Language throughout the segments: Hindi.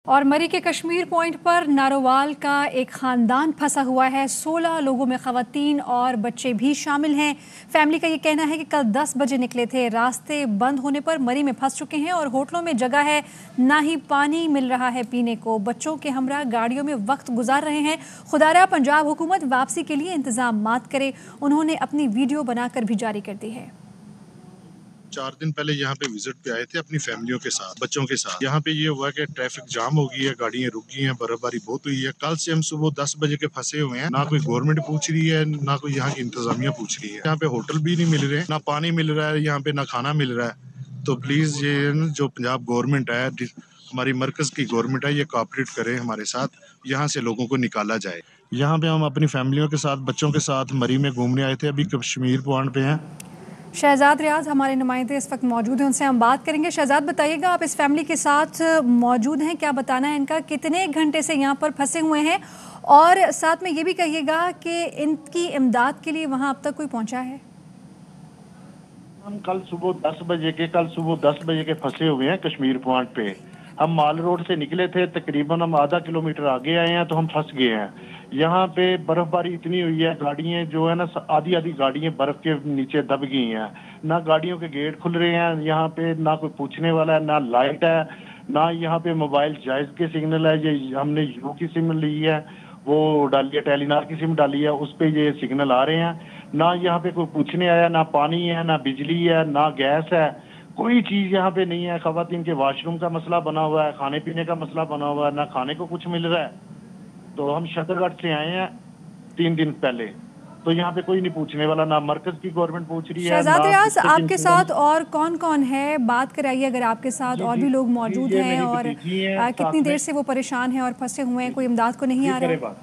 और मरी के कश्मीर पॉइंट पर नारोवाल का एक ख़ानदान फंसा हुआ है। 16 लोगों में ख़वातीन और बच्चे भी शामिल हैं। फैमिली का ये कहना है कि कल 10 बजे निकले थे, रास्ते बंद होने पर मरी में फंस चुके हैं और होटलों में जगह है, ना ही पानी मिल रहा है पीने को। बच्चों के हमरा गाड़ियों में वक्त गुजार रहे हैं। खुदारा पंजाब हुकूमत वापसी के लिए इंतजाम करे, उन्होंने अपनी वीडियो बनाकर भी जारी कर दी है। 4 दिन पहले यहाँ पे विजिट पे आए थे अपनी फैमिलियों के साथ, बच्चों के साथ। यहाँ पे ये हुआ कि ट्रैफिक जाम हो गई है, गाड़ियाँ रुक गई हैं, बर्फबारी बहुत हुई है। कल से हम सुबह 10 बजे के फंसे हुए हैं। ना कोई गवर्नमेंट पूछ रही है, ना कोई यहाँ की इंतजामिया पूछ रही है। यहाँ पे होटल भी नहीं मिल रहे, ना पानी मिल रहा है, यहाँ पे ना खाना मिल रहा है। तो प्लीज ये जो पंजाब गवर्नमेंट है, हमारी मरकज की गवर्नमेंट है, ये कोऑपरेट करे हमारे साथ, यहाँ से लोगों को निकाला जाए। यहाँ पे हम अपनी फैमिलियों के साथ, बच्चों के साथ मरी में घूमने आए थे। अभी कश्मीर पॉइंट पे हैं। शहजाद रियाज हमारे नुमाइंदे इस वक्त मौजूद हैं, उनसे हम बात करेंगे। शहजाद, बताइएगा, आप इस फैमिली के साथ मौजूद हैं, क्या बताना है इनका, कितने घंटे से यहाँ पर फंसे हुए हैं, और साथ में ये भी कहिएगा कि इनकी इमदाद के लिए वहाँ अब तक कोई पहुँचा है? हम कल सुबह 10 बजे के फंसे हुए हैं कश्मीर पॉइंट पे। हम माल रोड से निकले थे, तकरीबन हम आधा किलोमीटर आगे आए हैं तो हम फंस गए हैं। यहाँ पे बर्फबारी इतनी हुई है, गाड़ियाँ जो है ना, आधी गाड़ियाँ बर्फ के नीचे दब गई हैं। ना गाड़ियों के गेट खुल रहे हैं यहाँ पे, ना कोई पूछने वाला है, ना लाइट है, ना यहाँ पे मोबाइल जायज के सिग्नल है। ये हमने जियो की सिम ली है, वो डाली है, टेलीनार की सिम डाली है, उस पे ये सिग्नल आ रहे हैं। ना यहाँ पे कोई पूछने आया, ना पानी है, ना बिजली है, ना गैस है, कोई चीज यहाँ पे नहीं है। खवातीन के वॉशरूम का मसला बना हुआ है, खाने पीने का मसला बना हुआ है, ना खाने को कुछ मिल रहा है। तो हम शतरगढ़ से आए हैं 3 दिन पहले, तो यहाँ पे कोई नहीं पूछने वाला, ना मरकज की गवर्नमेंट पूछ रही है। शहजाद रियाज, आपके साथ और कौन कौन है? बात कराइए अगर आपके साथ और भी लोग मौजूद हैं, और कितनी देर से वो परेशान हैं और फंसे हुए हैं, कोई इमदाद को नहीं आ रहा?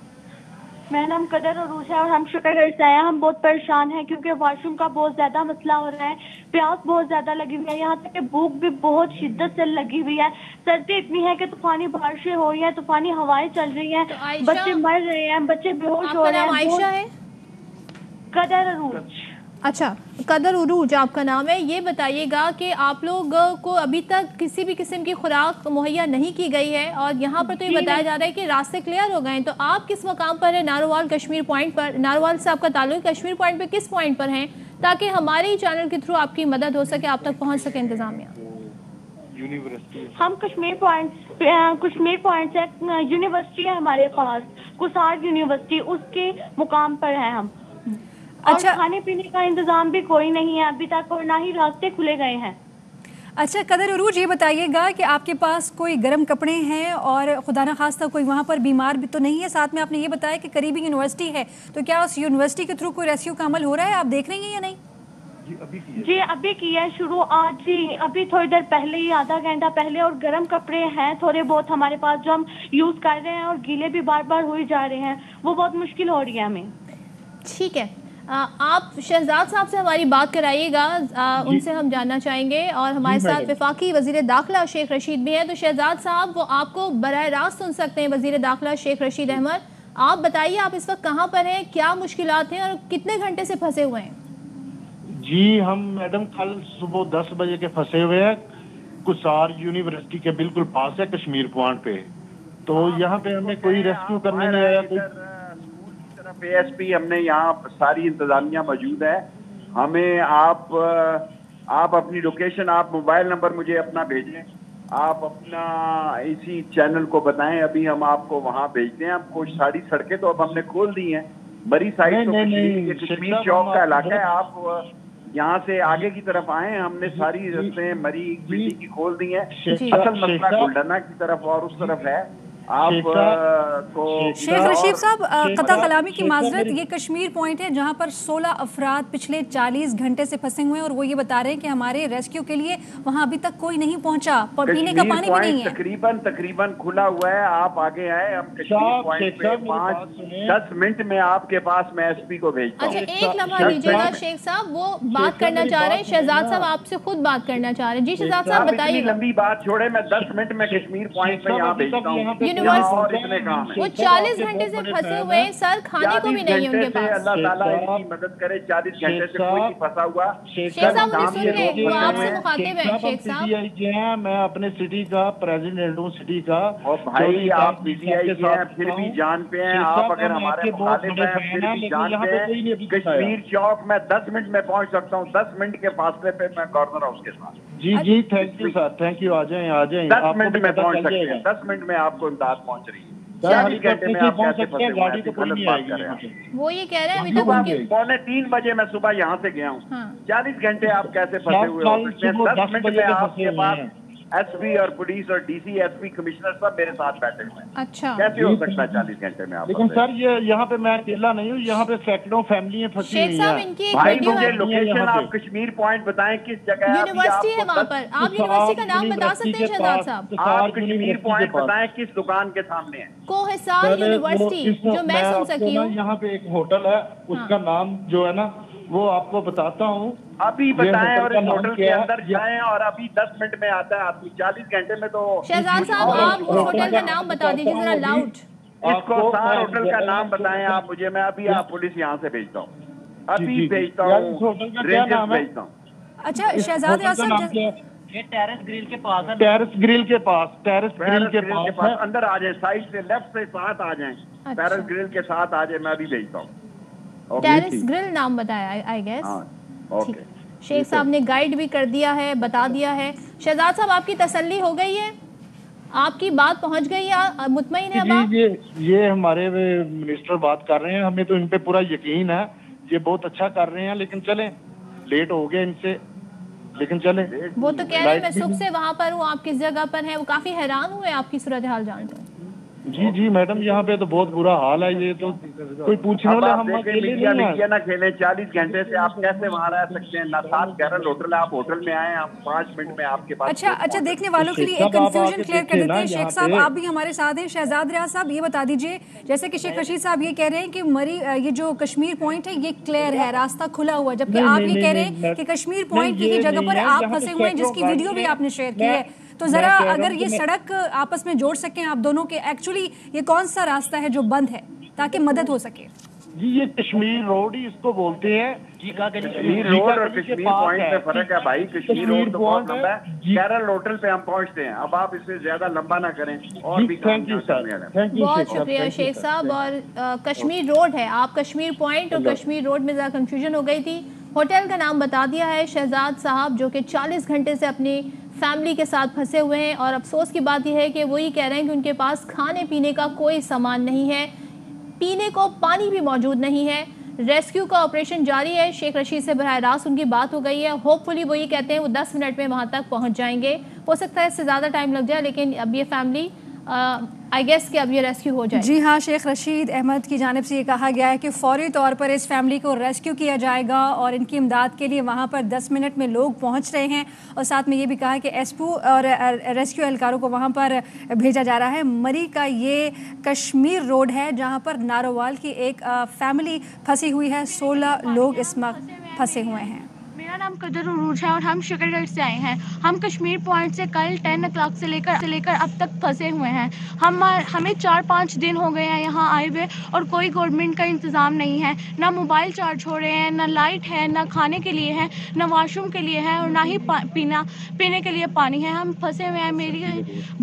मेरा नाम कदर अरूज है और हम शतरगढ़ से आए हैं। हम बहुत परेशान हैं क्योंकि वॉशरूम का बहुत ज्यादा मसला हो रहा है, प्यास बहुत ज्यादा लगी हुई है, यहाँ तक कि भूख भी बहुत शिद्दत से लगी हुई है। सर्दी इतनी है कि तूफानी बारिशें हो रही है, तूफानी हवाएं चल रही हैं, बच्चे मर रहे हैं, बच्चे बेहोश हो रहे हैं। आयशा है? कदर अरूज। अच्छा, कदर उरूज आपका नाम है। ये बताइएगा कि आप लोग को अभी तक किसी भी किस्म की खुराक मुहैया नहीं की गई है, और यहाँ पर तो ये बताया जा रहा है कि रास्ते क्लियर हो गए हैं। तो आप किस मकाम पर है? नारोवाल कश्मीर पॉइंट पर? नारोवाल से आपका ताल्लुक, कश्मीर पॉइंट पे किस पॉइंट पर हैं, ताकि हमारे चैनल के थ्रू आपकी मदद हो सके, आप तक पहुँच सके इंतजामिया? हम कश्मीर पॉइंट से, यूनिवर्सिटी है हमारे पास, कुसार यूनिवर्सिटी, उसके मुकाम पर है हम। अच्छा, और खाने पीने का इंतजाम भी कोई नहीं है अभी तक, और ना ही रास्ते खुले गए हैं। अच्छा कदर उरूज, ये बताइएगा कि आपके पास कोई गर्म कपड़े हैं, और खुदा न खास्ता कोई वहाँ पर बीमार भी तो नहीं है? साथ में आपने ये बताया कि करीबी यूनिवर्सिटी है, तो क्या उस यूनिवर्सिटी के थ्रू कोई रेस्क्यू का अमल हो रहा है, आप देख रही हैं या नहीं? जी अभी किया है शुरू, आज ही अभी थोड़ी देर पहले ही, आधा घंटा पहले। और गर्म कपड़े हैं थोड़े बहुत हमारे पास जो हम यूज कर रहे हैं, और गीले भी बार बार हो जा रहे हैं, वो बहुत मुश्किल हो रही है हमें। ठीक है, आप शहजाद साहब से हमारी बात कराइएगा, उनसे हम जानना चाहेंगे। और हमारे साथ वफाकी वजीर दाखिला शेख रशीद भी हैं। तो शहजाद साहब, वो आपको बराह रास्त सुन सकते हैं, वजीर दाखिला शेख रशीद अहमद। आप बताइए, आप इस वक्त कहाँ पर हैं, क्या मुश्किलात हैं, और कितने घंटे से फंसे हुए हैं? जी हम मैडम कल सुबह 10 बजे के फंसे हुए हैं, कुसार यूनिवर्सिटी के बिल्कुल पास है कश्मीर पॉइंट पे। तो यहाँ पे हमें कोई रेस्क्यू करने नहीं आया। कोई ASP हमने यहाँ सारी इंतजामिया मौजूद है। हमें आप अपनी लोकेशन, आप मोबाइल नंबर मुझे अपना भेजें, आप अपना इसी चैनल को बताएं, अभी हम आपको वहाँ भेजते हैं। आपको सारी सड़कें तो अब हमने खोल दी हैं, बड़ी साइड तो कश्मीर चौक का इलाका है। आप यहाँ से आगे की तरफ आए, हमने सारी रस्ते मरी बिल्ली की खोल दी हैं। असल मसला गुलडना की तरफ और उस तरफ है। आप को शेख रशीद साहब, कता कलामी की माजरत, ये कश्मीर पॉइंट है जहाँ पर 16 अफराद पिछले 40 घंटे से फंसे हुए हैं, और वो ये बता रहे हैं कि हमारे रेस्क्यू के लिए वहाँ अभी तक कोई नहीं पहुँचा, पीने का पानी भी नहीं है। तकरीबन खुला हुआ है। आप आगे आए, हम कश्मीर पॉइंट पे 5-10 मिनट में आपके पास मैं SP को भेजता हूँ। अच्छा, एक लम्हा दीजिएगा शेख साहब, वो बात करना चाह रहे हैं। शहजाद साहब आपसे खुद बात करना चाह रहे हैं। जी शहजाद साहब बताइए। लंबी बात छोड़े, मैं 10 मिनट में कश्मीर पॉइंट पे यहाँ भेजता हूँ। यूनिवर्सिटी और इतने काम है। वो 40 घंटे से फंसे हुए हैं सर, खाने को भी नहीं है उनके पास। अल्लाह ताला इनकी मदद करे, 40 घंटे से कोई नहीं फंसा हुआ। शेख साहब मुझे सुन ले, वो आपसे मुखातिब है। शेख साहब, मैं अपने सिटी का प्रेसिडेंट हूँ, सिटी का। और भाई आप पीसीआई के हैं फिर भी जान पे हैं आप, अगर हमारे मुखालिफ हैं फिर भी जान पे हैं। कश्मीर चौक में 10 मिनट में पहुंच सकता हूँ, 10 मिनट के फासले पे मैं गवर्नर हाउस के साथ। जी thank you sir, thank you. आ जाए 10 मिनट में पहुंच सकते हैं, 10 मिनट में आपको इमदाद पहुंच रही है। 40 घंटे में आप कैसे फंसे हुए हैं, गलत बात कर रहे हैं। वो ये कह रहे हैं अभी तक उनके 2:45 बजे मैं सुबह यहाँ से गया हूँ। 40 घंटे आप कैसे फंसे हुए हो सकते हैं? 10 मिनट में आपके पास एसपी और पुलिस और डीसी एसपी कमिश्नर सब मेरे साथ बैठे हुए हैं। अच्छा, कैसे हो सकता है 40 घंटे में आप? लेकिन सर ये यहाँ पे मैं अकेला नहीं हूँ, यहाँ पे सैकड़ों फैमिलियाँ फंसी हुई हैं। भाई मुझे लोकेशन आप कश्मीर पॉइंट बताएं, किस जगह यूनिवर्सिटी है वहाँ पर। आप यूनिवर्सिटी का नाम बता सकते हैं शहजाद साहब? आप कश्मीर पॉइंट बताएं किस दुकान के सामने है? कोहिसार यूनिवर्सिटी, जो मैं सुन सकी हूँ। यहाँ पे एक होटल है, उसका नाम जो है ना वो आपको बताता हूँ। अभी बताएं और इस होटल के अंदर जाएं और अभी 10 मिनट में आता है आदमी। 40 घंटे में तो। शहजाद साहब आप उस होटल का नाम बता दीजिए जरा लाउड। इसको सार होटल का नाम बताएं आप मुझे, मैं अभी आप पुलिस यहाँ से भेजता हूँ, अभी भेजता हूँ, रेंजर्स भेजता हूँ। अच्छा शहजाद साहब, ये टेरेस ग्रिल के पास है। टेरेस ग्रिल के पास अंदर आ जाए, साइड से लेफ्ट से साथ आ जाए। टेरेस ग्रिल के साथ आ जाए, मैं अभी भेजता हूँ। टेरेस ग्रिल नाम बताया आई गेस। ओके, शेख साहब ने गाइड भी कर दिया है, बता दिया है। शहजाद साहब आपकी तसल्ली हो गई है, आपकी बात पहुंच गई है, मुतमईन है अब आप? ये हमारे मिनिस्टर बात कर रहे हैं, हमें तो इन पे पूरा यकीन है, ये बहुत अच्छा कर रहे हैं। लेकिन चलें, लेट हो गया इनसे, लेकिन चले। वो तो कह रहे हैं मैं सुबह से वहाँ पर हूँ, आप किस जगह पर हैं? वो काफी हैरान हुए आपकी सूरत हाल जानकर। जी मैडम, यहाँ पे तो बहुत बुरा हाल है। ये तो कोई पूछने वाले हम मीडिया ना खेलें। 40 घंटे से आप कैसे वहाँ रह सकते हैं? ना 7 कैरल होटल है, आप होटल में आए, आप 5 मिनट में आपके पास। अच्छा, देखने वालों के लिए एक कंफ्यूजन क्लियर कर देते हैं। शेख साहब आप भी हमारे साथ हैं। शहजाद रियाज साहब ये बता दीजिए, जैसे कि शेख रशीद साहब ये कह रहे हैं कि मरी ये जो कश्मीर पॉइंट है ये क्लियर है, रास्ता खुला हुआ, जबकि आप ये कह रहे हैं कि कश्मीर पॉइंट की जगह पर आप फंसे हुए हैं, जिसकी वीडियो भी आपने शेयर की है। तो जरा अगर ये सड़क आपस में जोड़ सकें आप दोनों के, एक्चुअली ये कौन सा रास्ता है जो बंद है, ताकि मदद हो सके? जी ये कश्मीर रोड ही इसको बोलते हैं। कश्मीर रोड और कश्मीर पॉइंट में फर्क है भाई। कश्मीर रोड तो बहुत लंबा है, कैरल होटल पे हम पहुंचते हैं। अब आप इससे ज्यादा लंबा ना करें और भी। थैंक यू सर, बहुत शुक्रिया शेख साहब। और कश्मीर रोड है, आप कश्मीर पॉइंट और कश्मीर रोड में ज़रा कंफ्यूजन हो गई थी। होटल का नाम बता दिया है शहजाद साहब, जो कि 40 घंटे से अपनी फैमिली के साथ फंसे हुए हैं। और अफसोस की बात यह है कि वो ये कह रहे हैं कि उनके पास खाने पीने का कोई सामान नहीं है, पीने को पानी भी मौजूद नहीं है। रेस्क्यू का ऑपरेशन जारी है। शेख रशीद से बराह रास्त उनकी बात हो गई है। होपफुली वो ये कहते हैं वो 10 मिनट में वहाँ तक पहुँच जाएंगे। हो सकता है इससे ज़्यादा टाइम लग जाए, लेकिन अब ये फैमिली आई गेस कि अब ये रेस्क्यू हो जाए। जी हाँ, शेख रशीद अहमद की जानिब से ये कहा गया है कि फौरी तौर पर इस फैमिली को रेस्क्यू किया जाएगा और इनकी इमदाद के लिए वहाँ पर 10 मिनट में लोग पहुँच रहे हैं। और साथ में ये भी कहा है कि एसपू और रेस्क्यू एहलकारों को वहाँ पर भेजा जा रहा है। मरी का ये कश्मीर रोड है जहाँ पर नारोवाल की एक फैमिली फंसी हुई है। 16 लोग इस वक्त फंसे हुए हैं। मेरा नाम कदर उरूज है और हम शुक्रगढ़ से आए हैं। हम कश्मीर पॉइंट से कल 10 o'clock से लेकर अब तक फंसे हुए हैं। हमें 4-5 दिन हो गए हैं यहाँ आए हुए और कोई गवर्नमेंट का इंतज़ाम नहीं है। ना मोबाइल चार्ज हो रहे हैं, ना लाइट है, ना खाने के लिए है, ना वॉशरूम के लिए है और ना ही पीने के लिए पानी है। हम फंसे हुए हैं। मेरी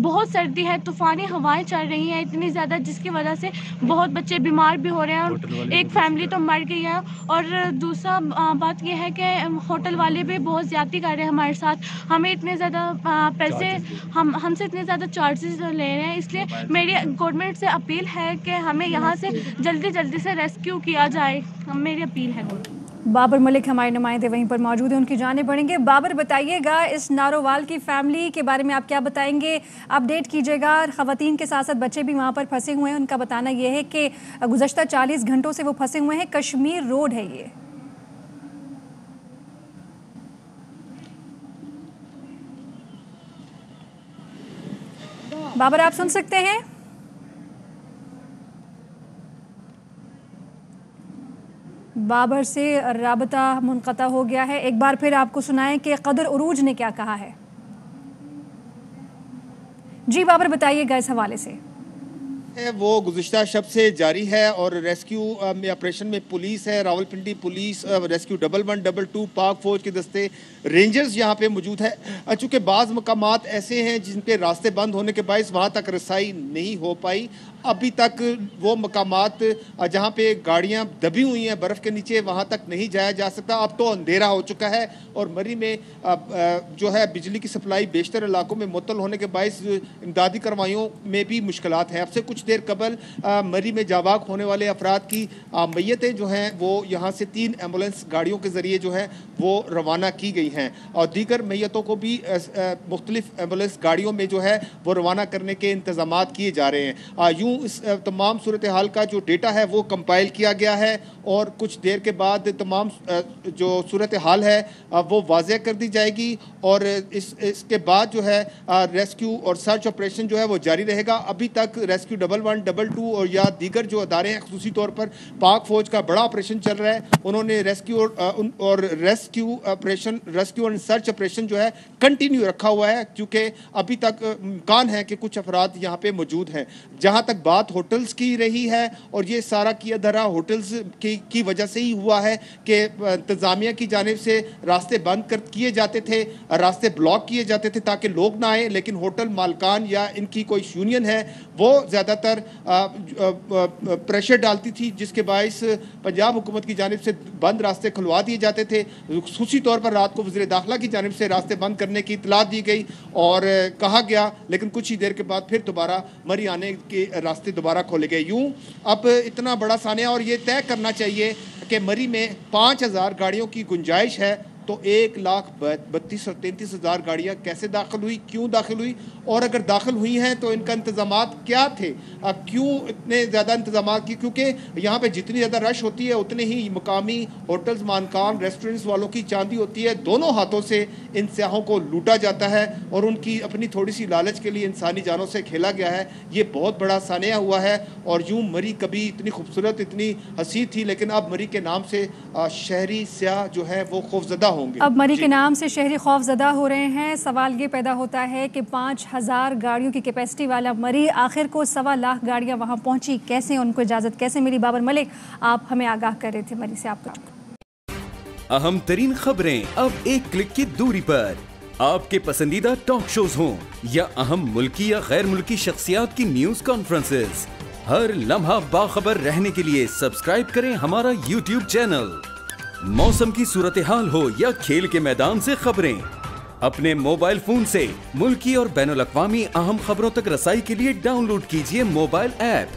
बहुत सर्दी है, तूफ़ानी हवाएं चल रही हैं इतनी ज़्यादा, जिसकी वजह से बहुत बच्चे बीमार भी हो रहे हैं और एक फैमिली तो मर गई है। और दूसरा बात यह है कि होटल वाले भी बहुत ज़्यादती कर रहे हैं हमारे साथ। हमें इतने ज़्यादा पैसे हमसे इतने ज़्यादा चार्जेस ले रहे हैं। इसलिए मेरी गवर्नमेंट से अपील है कि हमें यहाँ से जल्दी से रेस्क्यू किया जाए। मेरी अपील है। बाबर मलिक हमारे नुमाइंदे वहीं पर मौजूद हैं, उनकी जाने पड़ेंगे। बाबर बताइएगा, इस नारोवाल की फैमिली के बारे में आप क्या बताएंगे? अपडेट कीजिएगा। ख़वातीन के साथ साथ बच्चे भी वहाँ पर फंसे हुए हैं। उनका बताना यह है कि गुज़श्ता 40 घंटों से वो फंसे हुए हैं। कश्मीर रोड है ये। बाबर आप सुन सकते हैं? बाबर से राबता मुनक़ता हो गया है। एक बार फिर आपको सुनाएं कि कदर उरूज ने क्या कहा है। जी बाबर बताइएगा इस हवाले से। वो गुज़िश्ता शब से जारी है और रेस्क्यू में ऑपरेशन में पुलिस है, रावलपिंडी पुलिस, रेस्क्यू 1112 पाक फौज के दस्ते, रेंजर्स यहाँ पे मौजूद है। चूँकि बाज़ मकामात ऐसे हैं जिन पे रास्ते बंद होने के बायस वहाँ तक रसाई नहीं हो पाई। अभी तक वो मकामात जहाँ पे गाड़ियाँ दबी हुई हैं बर्फ़ के नीचे, वहाँ तक नहीं जाया जा सकता। अब तो अंधेरा हो चुका है और मरी में जो है बिजली की सप्लाई बेशतर इलाकों में मुअत्तल होने के बायस इमदादी कार्रवाइयों में भी मुश्किलात हैं। अब से कुछ देर कबल मरी में जावाक होने वाले अफराद की मैयतें जो हैं वो यहाँ से 3 एम्बुलेंस गाड़ियों के ज़रिए जो है वो रवाना की गई हैं और दीगर मैयतों को भी मुख्तलिफ एम्बुलेंस गाड़ियों में जो है वो रवाना करने के इंतज़ामात किए जा रहे हैं। यूँ इस तमाम सूरत हाल का जो डेटा है वो कंपाइल किया गया है और कुछ देर के बाद तमाम जो सूरत हाल है वो वाज़ेह कर दी जाएगी और इसके बाद जो है रेस्क्यू और सर्च ऑपरेशन जो है वो जारी रहेगा। अभी तक रेस्क्यू 1112 और या दीगर जो अदारे हैं, खुसूसी तौर पर पाक फौज का बड़ा ऑपरेशन चल रहा है, उन्होंने रेस्क्यू एंड सर्च ऑपरेशन जो है कंटिन्यू रखा हुआ है क्योंकि अभी तक इम्कान है कि कुछ अफराद यहाँ पे मौजूद हैं। जहाँ तक बात होटल्स की रही है और ये सारा किया धरा होटल्स की वजह से ही हुआ है कि इंतज़ामिया की जानिब से रास्ते बंद किए जाते थे, रास्ते ब्लॉक किए जाते थे ताकि लोग ना आए, लेकिन होटल मालकान या इनकी कोई यूनियन है वो ज़्यादातर प्रेशर डालती थी जिसके बायस पंजाब हुकूमत की जानिब से बंद रास्ते खुलवा दिए जाते थे। खुसूसी तौर पर रात को वज़ीर दाखिला की जानिब से रास्ते बंद करने की इतला दी गई और कहा गया, लेकिन कुछ ही देर के बाद फिर दोबारा मरी आने के रास्ते दोबारा खोले गए। यूँ अब इतना बड़ा सानिया और ये तय करना चाहिए कि मरी में 5000 गाड़ियों की गुंजाइश है तो 1,32,000 और 33,000 गाड़ियाँ कैसे दाखिल हुई, क्यों दाखिल हुई और अगर दाखिल हुई हैं तो इनका इंतज़ामात क्या थे, क्यों इतने ज़्यादा इंतज़ामात की, क्योंकि यहाँ पे जितनी ज़्यादा रश होती है उतने ही मकामी होटल्स, मानकान, रेस्टोरेंट्स वालों की चांदी होती है। दोनों हाथों से इन सियाहों को लूटा जाता है और उनकी अपनी थोड़ी सी लालच के लिए इंसानी जानों से खेला गया है। ये बहुत बड़ा सानिया हुआ है और यूँ मरी कभी इतनी खूबसूरत, इतनी हसी थी, लेकिन अब मरी के नाम से शहरी सियाह जो है वो खौफजदा होंगे। अब मरी के नाम से शहरी खौफजदा हो रहे हैं। सवाल ये पैदा होता है कि 5000 गाड़ियों की कैपेसिटी वाला मरी आखिर को 1.25 लाख गाड़ियां वहां पहुंची कैसे, उनको इजाजत कैसे मिली? बाबर मलिक, आप हमें आगाह कर रहे थे मरी से। आपका अहम तरीन खबरें अब एक क्लिक की दूरी पर। आपके पसंदीदा टॉक शोज हों या अहम मुल्की या गैर मुल्की शख्सियात की न्यूज कॉन्फ्रेंसेस, हर लम्हा बाखबर रहने के लिए सब्सक्राइब करें हमारा YouTube चैनल। मौसम की सूरत हाल हो या खेल के मैदान से खबरें, अपने मोबाइल फोन से मुल्की और बैनुल-अक़वामी अहम खबरों तक रसाई के लिए डाउनलोड कीजिए मोबाइल ऐप।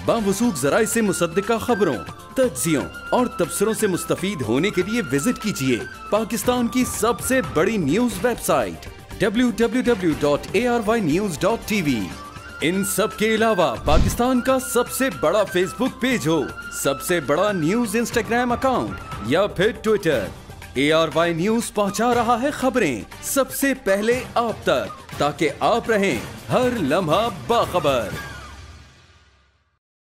बावसूख ज़राए से मुसद्दिका खबरों, तज्ज़ियों और तबसरों से मुस्तफ़ीद होने के लिए विजिट कीजिए पाकिस्तान की सबसे बड़ी न्यूज वेबसाइट www.arYnews.tv। इन सब के अलावा पाकिस्तान का सबसे बड़ा फेसबुक पेज हो, सबसे बड़ा न्यूज इंस्टाग्राम अकाउंट या फिर ट्विटर, ARY न्यूज पहुंचा रहा है खबरें सबसे पहले आप तक ताकि आप रहें हर लम्हा बाखबर।